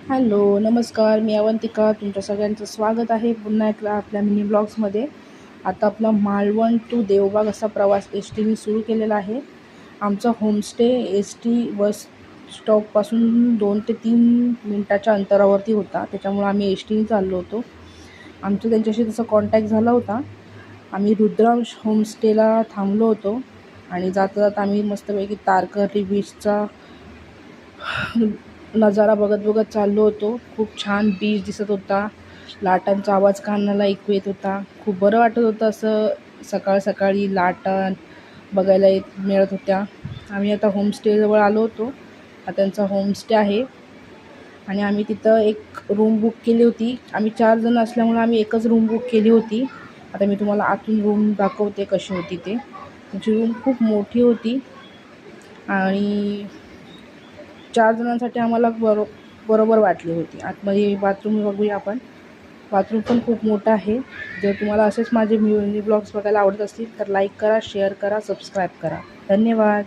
Hello, नमस्कार. मी अवंतिका. तुमच्या सगळ्यांचं स्वागत आहे पुन्हा एकदा आपल्या मिनी ब्लॉग्समध्ये. आता आपला मालवण टू देवबाग असा प्रवास एस टीने सुरू केलेला आहे. आमचा होमस्टे एस टी बस स्टॉपपासून 2 ते 3 मिनटाच्या अंतरावरती होता. त्याच्यामुळं आम्ही एस टीने चाललो होतो. आमचं त्यांच्याशी तसा कॉन्टॅक्ट झाला होता. आम्ही रुद्रांश होमस्टेला थांबलो होतो आणि जाता जाता आम्ही मस्तपैकी तारकर्ली बीचचा नजारा बघत बघत चाललो होतो. खूप छान बीच दिसत होता. लाटांचा आवाज कानाला ऐकू येत होता. खूप बरं वाटत होतं. असं सकाळ सकाळी लाटा बघायला मिळत होत्या. आम्ही आता होमस्टेजवळ आलो होतो. हा त्यांचा होमस्टे आहे आणि आम्ही तिथं एक रूम बुक केली होती. आम्ही 4 जण असल्यामुळे आम्ही एकच रूम बुक केली होती. आता मी तुम्हाला आतून रूम दाखवते कशी होती ते. त्यांची रूम खूप मोठी होती आणि 4 जणांसाठी आम्हाला बरोबर वाटली होती. आतमध्ये बाथरूम बघूया आपण. बाथरूम पण खूप मोठं आहे. जर तुम्हाला असेच माझे मिनी ब्लॉग्स बघायला आवडत असतील तर लाईक करा, शेअर करा, सबस्क्राईब करा. धन्यवाद.